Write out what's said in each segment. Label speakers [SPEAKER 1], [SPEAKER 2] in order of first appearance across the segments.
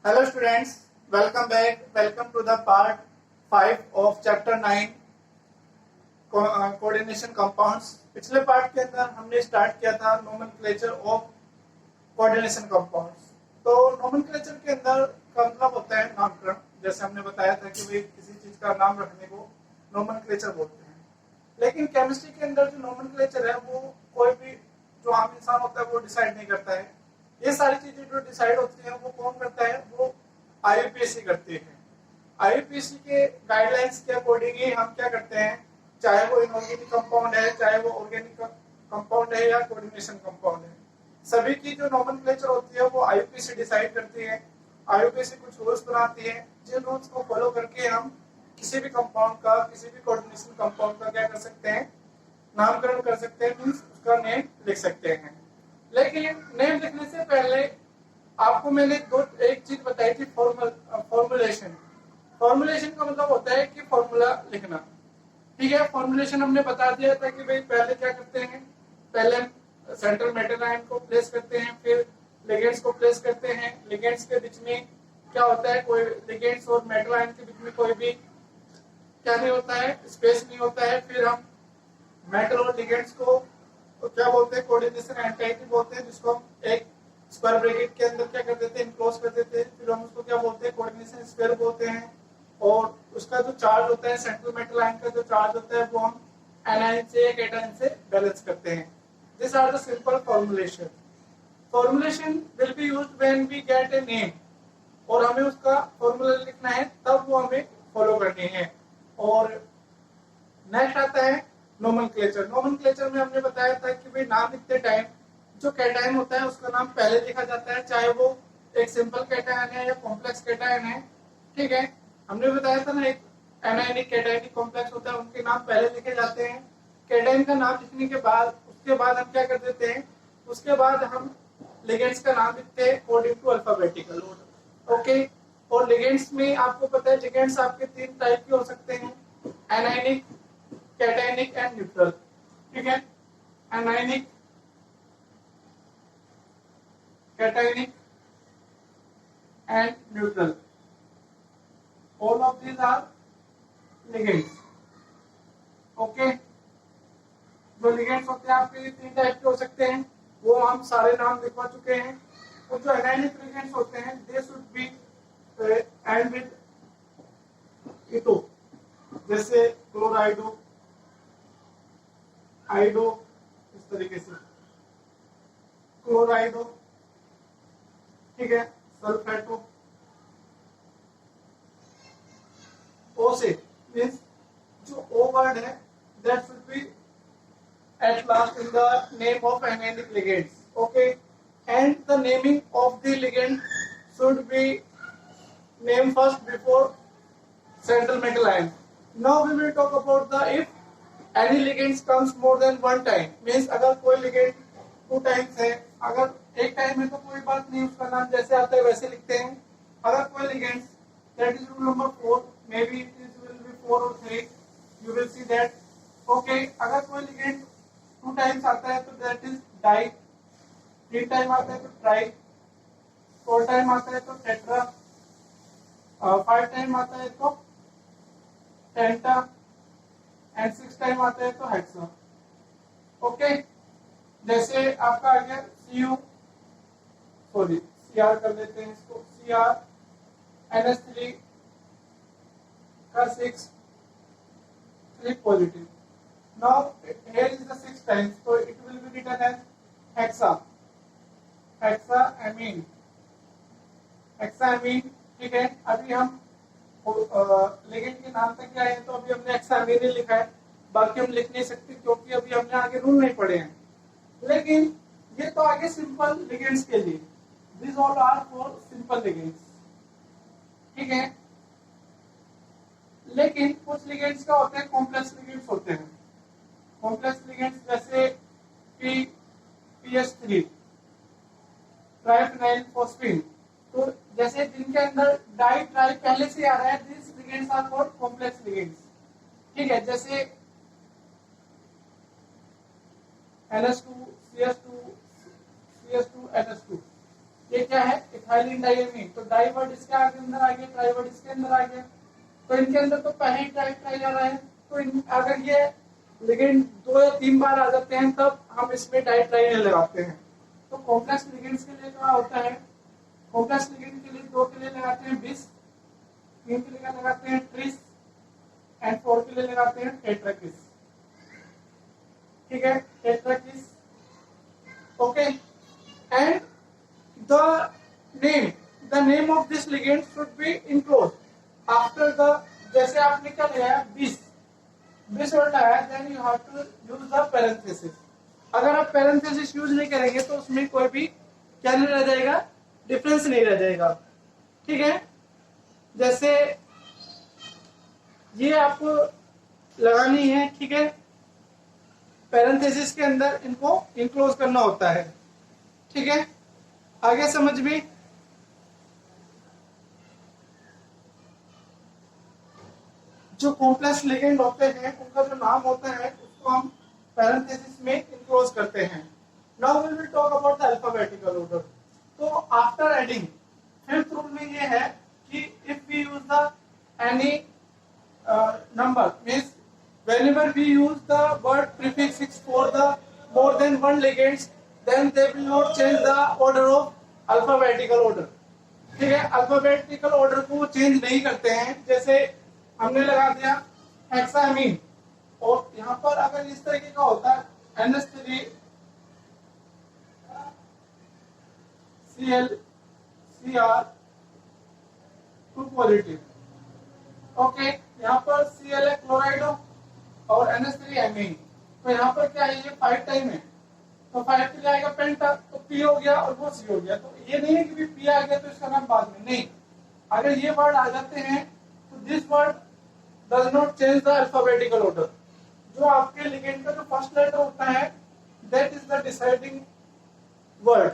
[SPEAKER 1] Hello students, welcome back. Welcome to the part 5 of chapter 9 coordination compounds. पिछले part के अंदर हमने start किया था nomenclature of coordination compounds. तो nomenclature के अंदर का मतलब होता है नामकरण. जैसे हमने बताया था कि भाई किसी चीज का नाम रखने को nomenclature बोलते हैं. लेकिन केमिस्ट्री के अंदर जो nomenclature है वो कोई भी जो आम इंसान होता है वो डिसाइड नहीं करता है. ये सारी चीजें जो डिसाइड होती हैं वो कौन करता है? वो आईयूपीएसी करती है. आईयूपीएसी के गाइडलाइंस के अकॉर्डिंग ही हम क्या करते हैं, चाहे वो इनऑर्गेनिक कंपाउंड है, चाहे वो ऑर्गेनिक कंपाउंड है या कोऑर्डिनेशन कंपाउंड है, सभी की जो नॉमेनक्लेचर होती है वो आईयूपीएसी डिसाइड करती है. आईयूपीएसी कुछ रूल्स बनाती है, जिन रूल्स को फॉलो करके हम किसी भी कंपाउंड का, किसी भी कोऑर्डिनेशन कंपाउंड का क्या कर सकते हैं, नामकरण कर सकते हैं, मींस उसका नेम लिख सकते हैं. लेकिन नेम लिखने से पहले आपको मैंने एक चीज बताई थी, फॉर्मुलेशन. फॉर्मुलेशन का मतलब होता है कि फॉर्मूला लिखना. ठीक है, फॉर्मुलेशन हमने बता दिया था कि भाई पहले क्या करते हैं, पहले सेंट्रल मेटल आयन को प्लेस करते हैं, फिर लिगेंड्स को प्लेस करते हैं. लिगेंड्स के बीच में क्या होता है, कोई लिगेंड्स और मेटल आयन के बीच में कोई भी क्या नहीं होता है, स्पेस नहीं होता है. फिर हम मेटल और लिगेंड्स को तो क्या बोलते हैं, कोऑर्डिनेशन एंटाइटी बोलते हैं, जिसको हम एक स्क्वायर ब्रैकेट के अंदर क्या कर देते हैं, इनक्लोज कर देते हैं. फिर हम उसको क्या बोलते हैं, कोऑर्डिनेशन स्क्वायर बोलते हैं. और उसका जो चार्ज होता है, सेंट्रल मेटल आयन का जो चार्ज होता है, वो हम एनायन से या कैटायन से बैलेंस करते हैं. This are the simple formulation. Formulation will be used when we get a name, और हमें उसका फॉर्मूला लिखना है, तब वो हमें फॉलो करनी है. और नेक्स्ट आता है नोमेनक्लेचर. नोमेनक्लेचर में हमने बताया था कि भाई नाम लिखते टाइम जो कैटायन होता है उसका नाम पहले लिखा जाता है, चाहे वो एक सिंपल कैटायन है या कॉम्प्लेक्स कैटायन है. ठीक है, हमने बताया था ना, एक एनायनिक कैटायनिक कॉम्प्लेक्स होता है, उनके नाम पहले लिखे जाते हैं. कैटायन का नाम लिखने के बाद उसके बाद हम क्या कर देते हैं, उसके बाद हम लिगेंड्स का नाम लिखते हैं according to alphabetical order. Okay. और लिगेंड्स में आपको पता है, लिगेंड्स आपके 3 टाइप के हो सकते हैं, एनायनिक, कैटायनिक एंड न्यूट्रल. ठीक है, anionic, cationic and neutral, all of these are ligands. Okay. जो लिगेंड्स होते हैं आपके 3 टाइप के हो सकते हैं, वो हम सारे नाम लिखवा चुके हैं. और जो एनायनिक लिगेंड्स होते हैं, they should be end with इटो, जैसे क्लोराइडो, आइडो, इस तरीके से क्लोराइडो. ठीक है, सल्फेटो, ओ से मीन्स जो ओ वर्ड है, that should be at last in the name of anionic ligands. Okay, and the naming of the ligand should be named first before central metal ion. Now we will talk about the if any ligands comes more than one time, means अगर कोई ligand 2 times है, अगर एक time है तो कोई बात नहीं, उसका नाम जैसे आता है वैसे लिखते हैं. अगर कोई ligands, that is rule number 4, maybe it will be 4 or 3, you will see that. Okay, अगर कोई ligand 2 टाइम्स आता है तो दैट इज डाई, 3 टाइम आता है तो ट्राई, 4 टाइम आता है तो टेट्रा, 5 टाइम आता है तो पेंटा, एंड 6 टाइम आता है तो हेक्सा. ओके. जैसे आपका आ गया सीआर कर लेते हैं इसको, सीआर NH3 का 6 positive. Now here is the 6 times, so it will be written as hexa, hexaamine, hexaamine. ठीक है, अभी हम लिगेंड के नाम तक आए हैं, तो अभी हमने हेक्सामीन ही लिखा है, बाकी हम लिख नहीं सकते क्योंकि अभी हमने आगे रूल नहीं पढ़े हैं. लेकिन ये तो आगे सिंपल लिगेंड्स के लिए, this all are for simple ligands. ठीक है, लेकिन कुछ लिगेंड्स का होते हैं, कॉम्प्लेक्स लिगेंड्स होते हैं. कॉम्प्लेक्स लिगेंड्स जैसे PH3, ट्राइफिनाइल फॉस्फीन, तो जैसे जिनके अंदर डाई ट्राई पहले से आ रहा है, this ligands are called complex ligands. ठीक है, जैसे NH2 CH2 CH2 NH2. ये क्या है, इथाइलिन डाइमीन। तो डाई वर्ड इसके आगे अंदर आ गया, ट्राई वर्ड इसके अंदर आ गया। तो इनके अंदर तो पहले ही ट्राई आ रहा है। तो अगर ये लिगेंड 2 या 3 बार आ जाते हैं तब हम इसमें डाई ट्राई लगाते हैं। तो कॉम्प्लेक्स लिगेंड्स के लिए क्या होता है, कॉम्प्लेक्स लिगेंड के लिए 2 के लिए लगाते हैं बिस, 3 के लिए लगाते हैं ट्रिस एंड 4 के लिए लगाते हैं टेट्राकिस। ठीक है, tetrakis. Okay, and the name of this ligand should be enclosed after the, जैसे आपने क्या लगाया bis वर्ड लगाया, then you have to use the parenthesis। अगर आप parenthesis यूज नहीं करेंगे तो उसमें कोई भी क्या नहीं रह जाएगा, डिफरेंस नहीं रह जाएगा। ठीक है, जैसे ये आपको लगानी है, ठीक है, पैरेंथेसिस के अंदर इनको इंक्लोज करना होता है। ठीक है, आगे समझ में। जो कॉम्प्लेक्स लिगेंड होते हैं उनका जो नाम होता है उसको हम पैरेंथेसिस में इंक्लोज करते हैं। Now we will talk about the alphabetical order. तो आफ्टर एडिंग, फिफ्थ रूल में ये है कि if we use the any number, means whenever we use the word prefix for the more than one ligands, then they will not change the order of alphabetical order। ठीक है, alphabetical order को change नहीं करते हैं। जैसे हमने लगा दिया हेक्सामीन, और यहाँ पर अगर इस तरीके का होता है NH3 Cl Cr 2 positive. Okay, यहाँ पर Cl है क्लोराइड और NH3 एमीन। तो यहाँ पर क्या है, ये 5 टाइम है, तो 5 के लिए आएगा पेंटा, तो P हो गया और वो C हो गया। तो ये नहीं है कि P आ गया तो इसका नाम बाद में, नहीं। अगर ये वर्ड आ जाते हैं तो this word does not change the alphabetical order. जो आपके लिगेंड का जो फर्स्ट लेटर होता है that is the deciding word,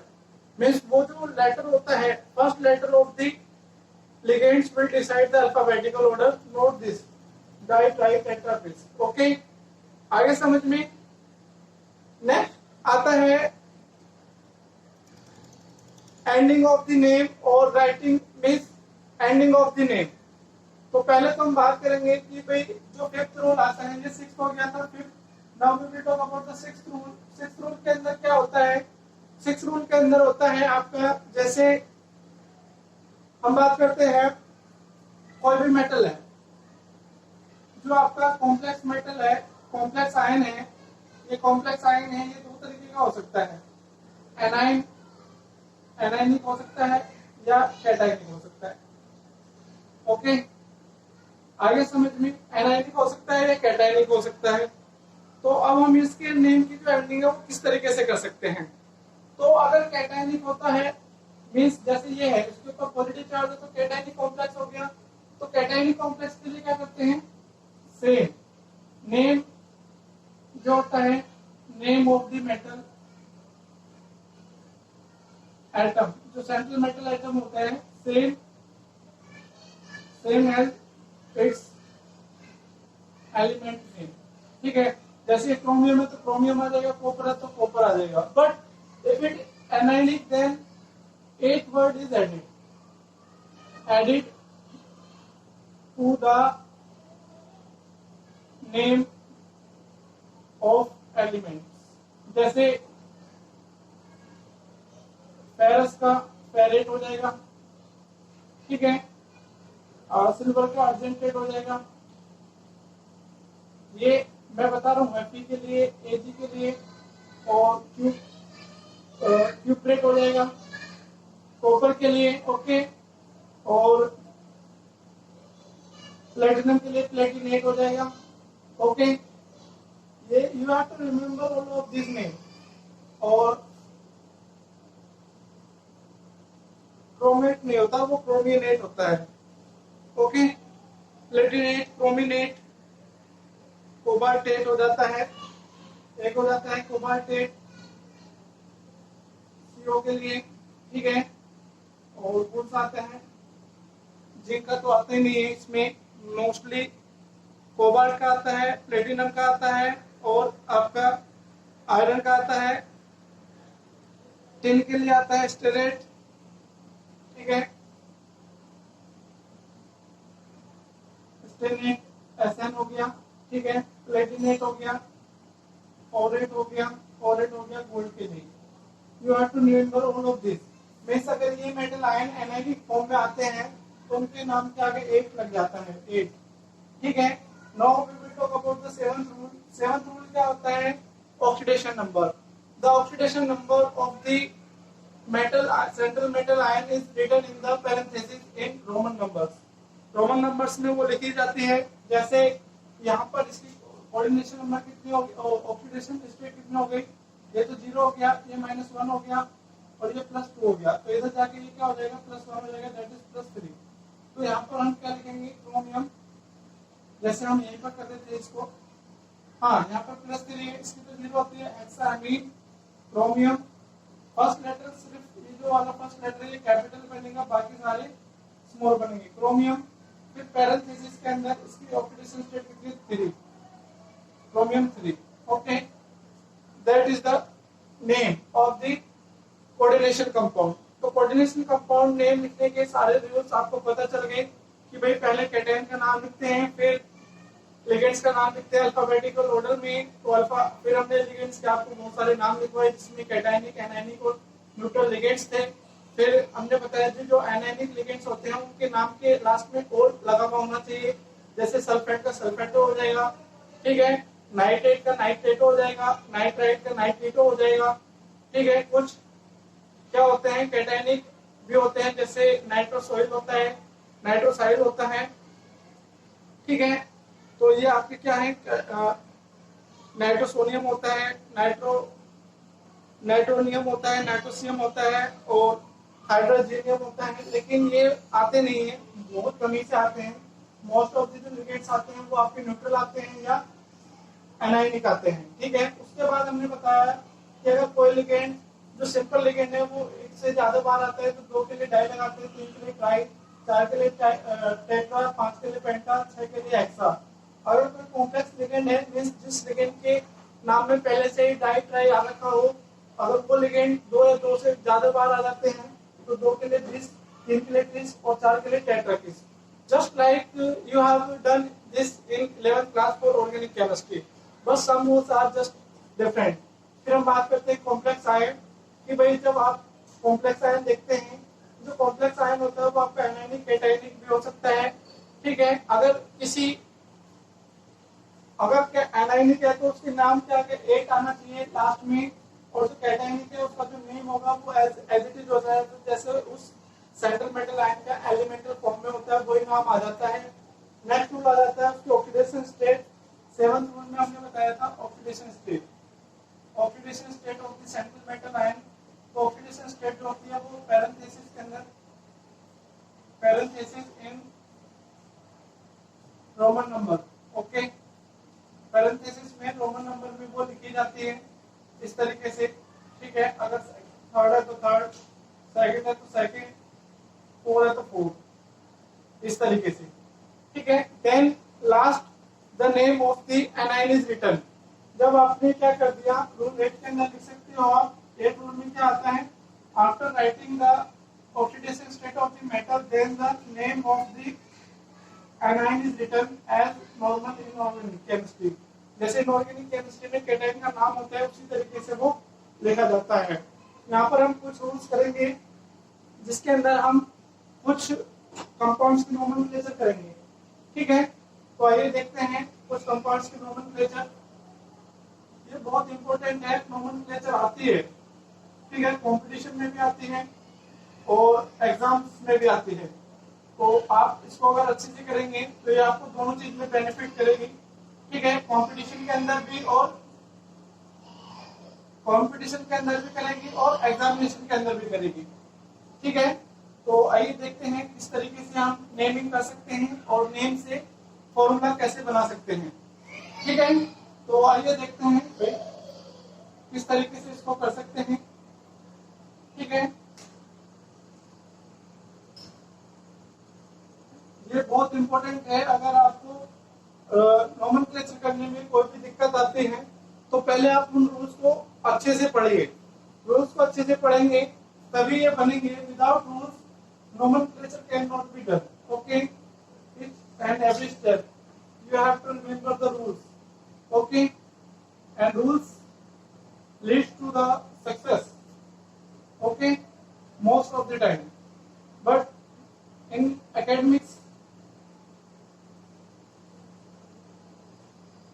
[SPEAKER 1] means वो जो लेटर होता है, first letter of the ligands will decide the alphabetical order, note this, di tri tetra bis। Okay, आगे समझ में। नेक्स्ट आता है एंडिंग ऑफ द नेम और writing means ending of the name. तो पहले तो हम बात करेंगे कि भाई जो फिफ्थ रूल आता है, ये सिक्स्थ हो गया था, fifth. Now we will talk about the sixth rule. Sixth rule के अंदर क्या होता है, सिक्स्थ रूल के अंदर होता है आपका, जैसे हम बात करते हैं कोई भी मेटल है, जो आपका कॉम्प्लेक्स मेटल है, कॉम्प्लेक्स आयन है, ये कॉम्प्लेक्स आयन है, ये 2 तरीके का हो सकता है, एनाइन एनाइनिक हो सकता है या कैटाइनिक हो सकता है। ओके, आगे समझ में, एनाइनिक हो सकता है या कैटाइनिक हो सकता है। तो अब हम इसके नेम की जो एंडिंग है वो किस तरीके से कर सकते हैं। तो अगर कैटाइनिक होता है, मीन्स जैसे ये है, इसके ऊपर पॉजिटिव चार्ज है तो कैटाइनिक कॉम्प्लेक्स हो गया। तो कैटाइनिक कॉम्प्लेक्स के लिए क्या करते हैं, सेम नेम जो होता है, name of the metal atom, जो सेंट्रल मेटल एटम होता है, same as its element name. ठीक है, जैसे क्रोमियम है तो क्रोमियम आ जाएगा, कॉपर है तो कॉपर आ जाएगा। But if it anionic then 8 word is added to the name of elements। जैसे फेरस का फेरेट हो जाएगा, ठीक है, और सिल्वर का अर्जेंटेट हो जाएगा। ये मैं बता रहा हूँ एफी के लिए, एजी के लिए, और क्यूप्रेट हो जाएगा कॉपर के लिए। ओके, और प्लेटिनम के लिए प्लेटिनेट हो जाएगा। ओके, ये you have to remember all of this name. और क्रोमेट नहीं होता, वो क्रोमिनेट होता है। ओके, प्लेटिनेट, क्रोमिनेट, कोबाल्टेट हो जाता है, एक हो जाता है कोबाल्टेट सीओ के लिए। ठीक है, और कौन सा आता है, जिंक का तो आता ही नहीं है इसमें, मोस्टली कोबाल्ट का आता है, प्लेटिनम का आता है, और आपका आयरन का आता है, टिन के लिए आता है स्टेरेट, ठीक है। स्टेनेट एसएन हो गया, ठीक है। प्लेटिनेट हो गया, ऑरेट हो गया, ऑरेट हो गया, गोल्ड के लिए। You have to remember all of this. Means अगर ये मेटल आयन एनायनिक फॉर्म में आते हैं तो उनके नाम के आगे 8 लग जाता है, 8, ठीक है। Now we will talk about the seventh rule. Seventh rule क्या होता है? Oxidation number. The oxidation number of the metal central metal ion is written in the parenthesis in Roman numbers. Roman numbers में वो लिखी जाती है, जैसे यहाँ पर इसकी कोऑर्डिनेशन नंबर कितनी होगी, ऑक्सीडेशन स्टेट कितनी हो गई, ये तो 0 हो गया, ये -1 हो गया और ये +2 हो गया, तो इधर जाके ये क्या हो जाएगा, +1 हो जाएगा, दैट इज +3। तो यहाँ पर हम क्या लिखेंगे, क्रोमियम, जैसे हम यहीं पर कर देते हैं इसको, हाँ यहाँ पर +3 है, इसकी तो 0 होती है, हेक्सामीन क्रोमियम। फर्स्ट लेटर सिर्फ ये जो वाला फर्स्ट लेटर है ये कैपिटल बनेगा, बाकी सारे स्मॉल बनेंगे, क्रोमियम। फिर पैरेंथेसिस के अंदर इसकी ऑक्सीडेशन स्टेट कितनी, 3, chromium 3, okay. That is the name of the coordination compound. तो कोऑर्डिनेशन कंपाउंड नेम लिखने के सारे रूल्स आपको पता चल गए कि भाई पहले कैटायन का नाम लिखते हैं, फिर लिगेंड्स का नाम लिखते हैं अल्फाबेटिकल ऑर्डर में, तो अल्फा, फिर हमने लिगेंड्स के आपको बहुत सारे नाम लिखवाए जिसमें कैटायनिक, एनायनिक और न्यूट्रल लिगेंड्स थे। फिर हमने बताया जो एनायनिक लिगेंड्स होते हैं उनके नाम के लास्ट में और लगा हुआ होना चाहिए, जैसे सल्फेट का सल्फेटो हो जाएगा, ठीक है, नाइट्रेट का नाइट्रेटो हो जाएगा, नाइट्राइट का नाइट्रेटो हो जाएगा, ठीक है। कुछ क्या होते हैं कैटायनिक भी होते हैं, जैसे नाइट्रोसोइल होता है, नाइट्रोसाइल होता है, ठीक है। तो ये आपके क्या है, नाइट्रोसोनियम होता है, नाइट्रोनियम होता है, नाइट्रोसियम होता है और हाइड्रोजीनियम होता है, लेकिन ये आते नहीं है, बहुत कमी से आते हैं। मोस्ट ऑफ द लिगेंड्स आते हैं वो आपके न्यूट्रल आते हैं या एनायनिक आते हैं, ठीक है। उसके बाद हमने बताया कि अगर कोई लिगेंड जो सिंपल लिगेंड है वो एक से ज्यादा बार आता है तो 2 के लिए डाई लगाते हैं, 3 के लिए ट्राई, 4 के लिए टेट्रा, 5 के लिए पेंटा, 6 के लिए हेक्सा। अगर कोई कॉम्प्लेक्स लिगेंड है, मींस जिस लिगेंड के नाम में पहले से ही डाई ट्राई आ रखा हो, अगर वो लिगेंड 2 या 2 से ज्यादा बार आ जाते हैं तो 2 के लिए ट्रिस, 3 के लिए ट्रिस और 4 के लिए tetrakis. Just like you have done this in 11th class for organic chemistry, बस some rules are just different. फिर हम बात करते हैं कॉम्प्लेक्स आयन कि भाई जब आप कॉम्प्लेक्स आयन देखते हैं, जो कॉम्प्लेक्स आयन होता है वो आपका एनायनिक कैटायनिक भी हो सकता है, ठीक है। अगर एनायनिक है तो उसके नाम के आगे 8 आना चाहिए लास्ट में, और जो कैटायनिक है उसका जो नेम होगा वो एज इट इज होता है, जैसे उस सेंट्रल मेटल आयन का एलिमेंटल फॉर्म में होता है वही नाम आ जाता है। नेक्स्ट रूल आ जाता है उसकी ऑक्सीडेशन स्टेट। 7th रूल में हमने बताया था oxidation state, oxidation state of the central metal ion. तो ऑक्सीडेशन स्टेट जो होती है वो पैरेंथेसिस के अंदर, parenthesis in Roman number, okay, parenthesis में रोमन नंबर में वो लिखी जाती है इस तरीके से, ठीक है। अगर थर्ड है तो थर्ड, सेकंड है तो सेकंड, फोर है तो फोर, इस तरीके से, ठीक है। Then last the name of the anion is written. जब आपने क्या कर दिया, रूल 8 के अंदर लिख सकते हो आप, 8 रूल में क्या आता है, after writing the oxidation state of the metal then the name of the anion is written as normal in organic chemistry. जैसे इनऑर्गेनिक केमिस्ट्री में कैटायन का नाम होता है उसी तरीके से वो लिखा जाता है। यहाँ पर हम कुछ रूल्स करेंगे जिसके अंदर हम कुछ कंपाउंड्स की नोमेनक्लेचर करेंगे, ठीक है। तो आइए देखते हैं कुछ कंपाउंड्स की नोमेनक्लेचर। ये बहुत इंपॉर्टेंट है, नोमेनक्लेचर आती है, ठीक है, कंपटीशन में भी आती है और एग्जाम्स में भी आती है। तो आप इसको अगर अच्छे से करेंगे तो ये आपको दोनों चीज में बेनिफिट करेगी, ठीक है, कंपटीशन के अंदर भी और कंपटीशन के अंदर भी करेगी और एग्जामिनेशन के अंदर भी करेगी, ठीक है। तो आइए देखते हैं किस तरीके से हम नेमिंग कर सकते हैं और नेम से फॉर्मूला कैसे बना सकते हैं, ठीक है। तो आइए देखते हैं किस तरीके से इसको कर सकते हैं, ठीक है। ये बहुत इंपॉर्टेंट है। अगर आपको नोमेनक्लेचर करने में कोई भी दिक्कत आती है तो पहले आप उन रूल्स को अच्छे से पढ़िए। रूल्स को अच्छे से पढ़ेंगे तभी ये बनेंगे। Without rules nomenclature cannot be done. Okay, each and every step you have to remember the rules. Okay, and rules leads to the success. Okay, most of the time. But in academics,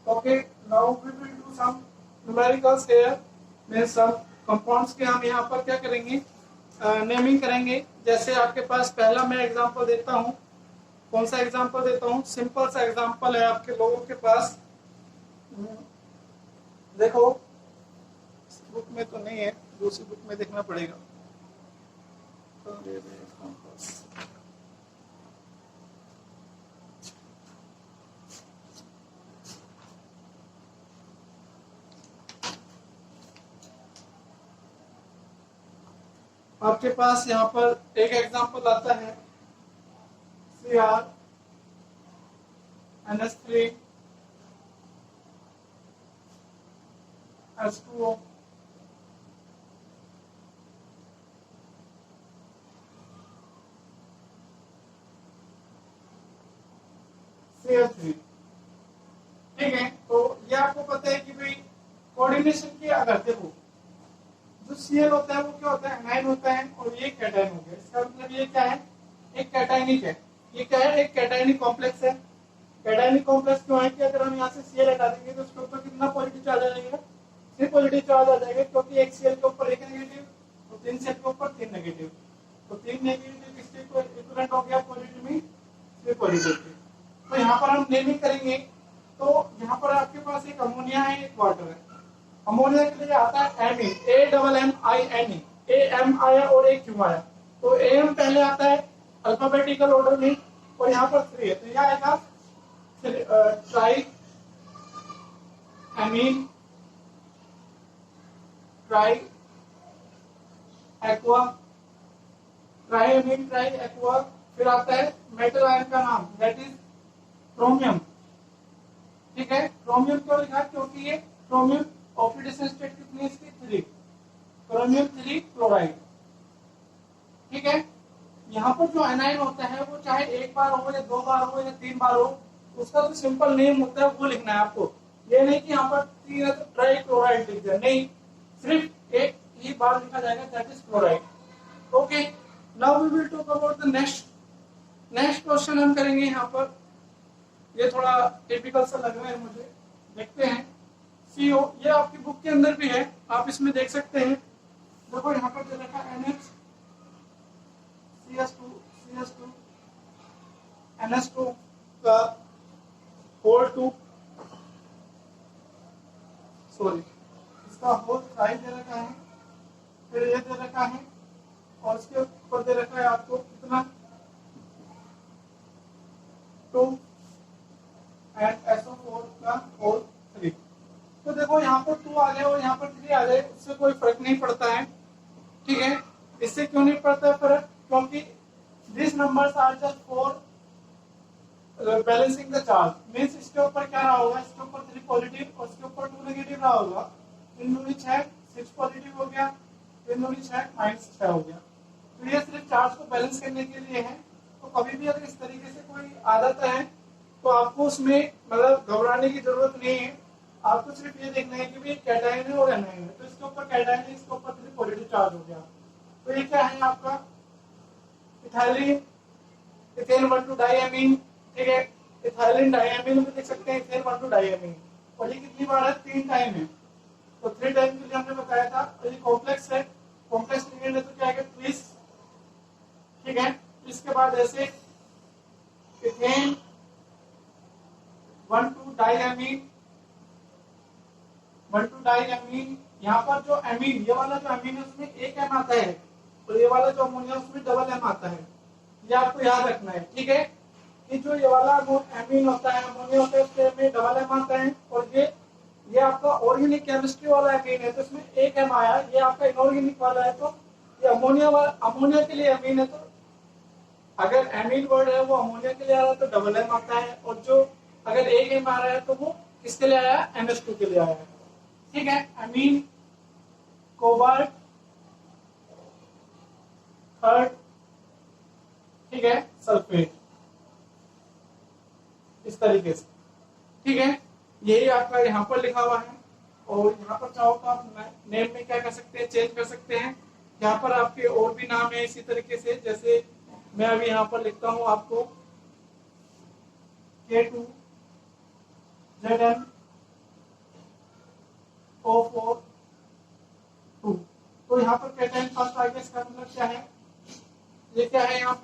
[SPEAKER 1] okay, now we will do some numericals here. means some compounds के हम यहाँ पर क्या करेंगे, naming करेंगे. जैसे आपके पास पहला मैं एग्जांपल देता हूँ. कौन सा एग्जांपल देता हूँ? सिंपल सा एग्जांपल है आपके लोगों के पास. देखो, बुक में तो नहीं है, दूसरी बुक में देखना पड़ेगा. तो आपके पास यहाँ पर एक एग्जांपल आता है Cr NH3 H2O CH3. ठीक है, तो ये आपको पता है कि भाई कोऑर्डिनेशन की अगर देखो, जो Cl होता है वो क्या होता है, एनाइन होता है, और ये कैटायन हो गया. इसका मतलब ये क्या है, एक कैटायनिक है. ये क्या है, एक कैटायनिक कॉम्प्लेक्स है. कैटायनिक कॉम्प्लेक्स क्यों है कि अगर हम यहाँ से Cl हटा देंगे तो उसके ऊपर कितना पॉजिटिव चार्ज आ जाएगा, 3 पॉजिटिव चार्ज आ जाएगा, क्योंकि एक Cl के ऊपर एक नेगेटिव, तो 3 Cl के ऊपर 3 नेगेटिव, तो 3 नेगेटिव किसके इक्विवेलेंट हो गया पॉजिटिव में 3 पॉजिटिव. तो यहाँ पर हम नेमिंग करेंगे. तो यहाँ पर आपके पास एक अमोनिया है, एक वाटर है. अमोनिया के लिए आता है एमीन, AMMINE, AM आया और एक क्यू आया. तो AM पहले आता है अल्फाबेटिकल ऑर्डर में, और यहाँ पर 3 है, तो यह आएगा try amine, try aqua, try amine, try aqua. फिर आता है मेटल आयन का नाम, दैट इज क्रोमियम. ठीक है, क्रोमियम क्यों लिखा, क्योंकि ये क्रोमियम ऑक्सीडेशन स्टेट कितनी है इसकी, 3, क्रोमियम 3 क्लोराइड. ठीक है, यहाँ पर जो एनाइन होता है वो चाहे एक बार हो या 2 बार हो या 3 बार हो, उसका जो सिंपल नेम होता है वो लिखना है आपको. ये नहीं कि यहाँ पर 3 है तो ट्राई क्लोराइड लिख दिया, नहीं, सिर्फ एक ही बार लिखा जाएगा, that is chloride. Okay, now we will talk about the next question. हम करेंगे यहाँ पर, ये थोड़ा टिपिकल सा लग रहा है मुझे, देखते हैं. CO, ये आपकी बुक के अंदर भी है, आप इसमें देख सकते हैं. देखो यहाँ पर दे रखा है NH CH2 NH2 का होल 2, सॉरी इसका होल 5 दे रखा है. फिर ये दे रखा है, और इसके ऊपर दे रखा है आपको कितना, 2 एंड SO4 का होल 3. तो देखो यहाँ पर 2 आ जाए और यहाँ पर 3 आ जाए, उससे कोई फर्क नहीं पड़ता है. ठीक है, इससे क्यों नहीं पड़ता है फर्क, क्योंकि this numbers are just for balancing the charge. Means इसके ऊपर क्या रहा होगा, इसके ऊपर 3 पॉजिटिव और इसके ऊपर 2 नेगेटिव रहा होगा. 3 दूनी 6, 6 पॉजिटिव हो गया, 3 दूनी 6 -6 हो गया. तो ये सिर्फ चार्ज को बैलेंस करने के लिए है. तो कभी भी अगर इस तरीके से कोई आ जाता है तो आपको उसमें मतलब घबराने की जरूरत नहीं है. आपको सिर्फ ये देखना है कि भी कैटायन है और एनायन है. तो इसके ऊपर कैटायन है, इसके ऊपर 3 पॉजिटिव चार्ज हो गया. तो ये क्या है आपका इथाइलिन, इथेन 1,2 डाइएमीन. ठीक है, इथाइलिन डाइएमीन भी देख सकते हैं, इथेन 1,2 डाइएमीन. और ये कितनी बार है, 3 टाइम है. तो 3 टाइम के लिए हमने बताया था. और ये कॉम्प्लेक्स है, कॉम्प्लेक्स लिगेंड है, तो क्या आएगा, ट्विस. ठीक है, इसके बाद ऐसे इथेन 1,2 डाइएमीन, 1,2 डाइएमीन. यहाँ पर जो एमीन, ये वाला जो एमीन है उसमें एक एम आता है, और ये वाला जो अमोनिया उसमें डबल एम आता है. ये आपको याद रखना है. ठीक है, कि जो ये वाला एमीन होता है, अमोनिया होता है, उसमें डबल एम आता है. और ये आपका ऑर्गेनिक केमिस्ट्री वाला एमीन है, तो इसमें एक एम आया. ये आपका इनऑर्गेनिक वाला है, तो ये अमोनिया के लिए एमीन है. तो अगर एमीन वर्ड है वो अमोनिया के लिए आ रहा है तो डबल एम आता है, और जो अगर एक एम आ रहा है तो वो किसके लिए आया, NH2 के लिए आया है. ठीक है, एमीन, कोबाल्ट, थर्ड ठीक है, सल्फेट, इस तरीके से। ठीक है, यही आपका यहाँ पर लिखा हुआ है। और यहाँ पर चाहो तो आप नेम में क्या कर सकते हैं, चेंज कर सकते हैं। यहाँ पर आपके और भी नाम है इसी तरीके से, जैसे मैं अभी यहाँ पर लिखता हूँ आपको K2ZnO4 2। तो यहाँ पर कैटायन फर्स्ट आ गया, इसका मतलब क्या है, ये क्या है यहाँ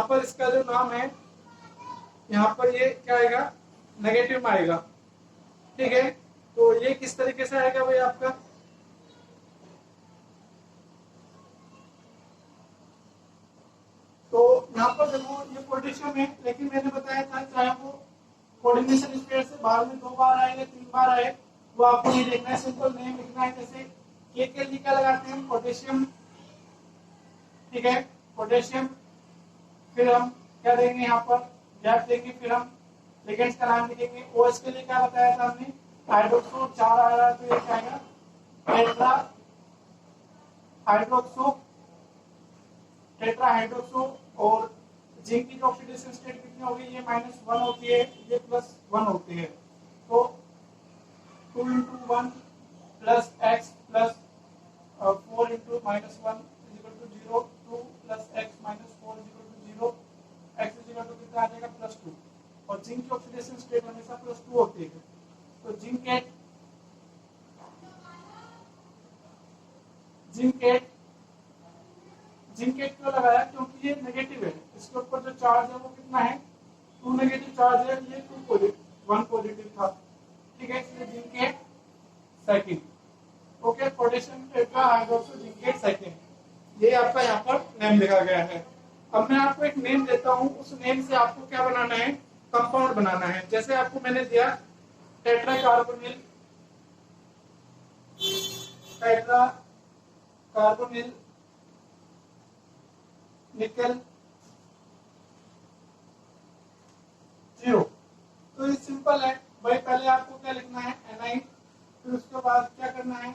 [SPEAKER 1] पर इसका जो नाम है, यहाँ पर ये क्या आएगा, नेगेटिव में आएगा। ठीक है, तो ये किस तरीके से आएगा भाई आपका, तो यहाँ पर देखो ये पोटेशियम है, लेकिन मैंने बताया था चाहे वो कोऑर्डिनेशन स्पेयर से बाहर में 2 बार आए या 3 बार आए, वो आपको नहीं देखना है, सिंपल नेम लिखना है। जैसे के लिए क्या लगाते हैं, पोटेशियम। ठीक है, पोटेशियम, फिर हम क्या देंगे यहाँ पर, गैप देंगे, फिर हम लिगेंड्स का नाम लिखेंगे। ओएच के लिए क्या बताया था हमने, हाइड्रोक्सो 4 आ रहा है, तो ये क्या आएगा, टेट्रा हाइड्रोक्सो। और जिंक की जो ऑक्सीडेशन स्टेट कितनी होगी, ये -1 होती है, ये +1 होती है। तो 2 × 1 + x + 4 × -1 = 0, 2 + x - 4 = 0, x कितना आ जाएगा, +2। और जिंक की ऑक्सीडेशन स्टेट हमेशा +2 होती है। तो जिंकेट क्यों लगाया, क्योंकि ये नेगेटिव है, इसके ऊपर जो चार्ज है वो कितना है, 2 नेगेटिव चार्ज है, ये 1 पॉजिटिव था। ठीक है, इसलिए zincate second. Okay, potassium tetra hydroxo zincate second, ये आपका यहाँ पर नेम लिखा गया है। अब मैं आपको एक नेम देता हूँ, उस नेम से आपको क्या बनाना है, कंपाउंड बनाना है। जैसे आपको मैंने दिया टेट्रा कार्बोनिल निकल 0, तो ये सिंपल है भाई। पहले आपको क्या लिखना है, एनाइन, फिर उसके बाद क्या करना है,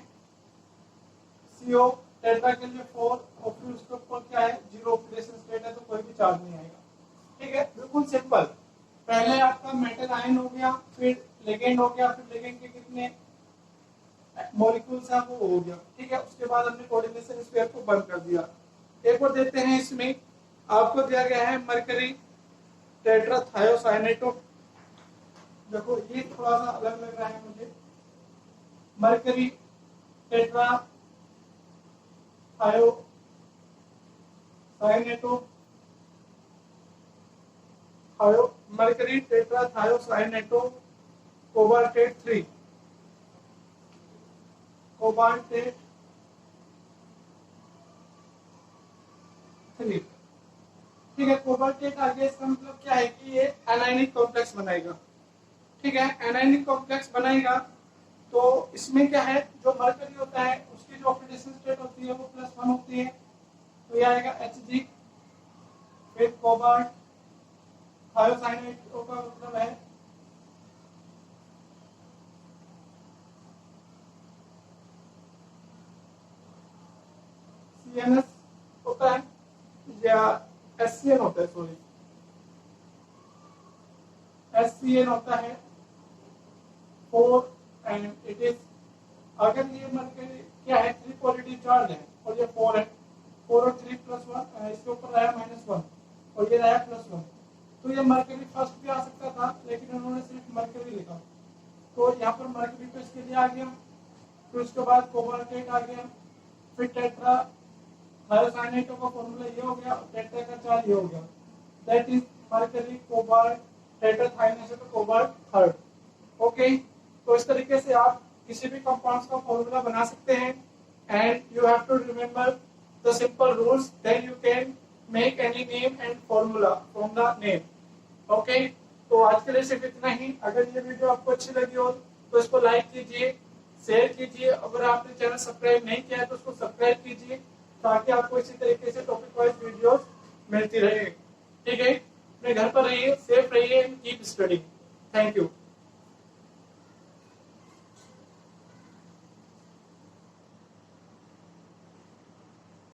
[SPEAKER 1] CO, टेट्रा के लिए 4, और फिर उसके ऊपर क्या है, 0 ऑक्सीडेशन स्टेट है, तो कोई भी चार्ज नहीं आएगा। ठीक है, बिल्कुल सिंपल। पहले आपका मेटल आयन हो गया, फिर लिगेंड हो गया, फिर लिगेंड के कितने मॉलिक्यूल्स हैं वो हो गया। ठीक है, उसके बाद हमने कोऑर्डिनेशन स्फीयर को बंद कर दिया। एक और देते हैं, इसमें आपको दिया गया है मरकरी टेट्राथायोसाइनेटो। देखो ये थोड़ा सा अलग लग रहा है मुझे, मरकरी टेट्राथायोसाइनेटो कोबाल्टेट 3, कोबाल्टेट 3। ठीक है, कोबाल्टेट आ गया, इसका मतलब क्या है कि ये एनायनिक कॉम्प्लेक्स बनाएगा। ठीक है, एनायनिक कॉम्प्लेक्स बनाएगा, तो इसमें क्या है, जो मरकरी होता है उसकी जो ऑक्सीडेशन स्टेट होती है वो +1 होती है, तो ये आएगा Hg। फिर कोबाल्ट थायोसाइनेटो का मतलब है CnS होता है, या SCN होता है, सॉरी SCN होता है 4, एंड इट इज, अगर ये मरकरी क्या है, 3 पॉजिटिव चार्ज है और ये 4 है, 4 और 3 +1, इसके ऊपर रहा -1 और ये रहा +1, तो ये मरकरी फर्स्ट भी आ सकता था, लेकिन उन्होंने सिर्फ मरकरी लिखा, तो यहाँ पर मरकरी तो इसके लिए आ गया। फिर उसके बाद कोबाल्टेट आ गया, फिर टेट्रा थायोसाइनेटो का फॉर्मूला ये हो गया, टेट्रा का चार्ज ये हो गया, that is mercury cobalt tetrathiocyanato cobalt 3। Okay, तो इस तरीके से आप किसी भी कंपाउंड्स का फॉर्मूला बना सकते हैं, and you have to remember the simple rules, then you can make any name and formula from the name. Okay, तो आज के लिए सिर्फ इतना ही। अगर ये वीडियो आपको अच्छी लगी हो तो इसको लाइक कीजिए, शेयर कीजिए। अगर आपने चैनल सब्सक्राइब नहीं किया है तो उसको सब्सक्राइब कीजिए, ताकि आपको इसी तरीके से टॉपिक वाइज वीडियोस मिलती रहे। ठीक है, अपने घर पर रहिए, सेफ रहिए, कीप स्टडिंग। Thank you.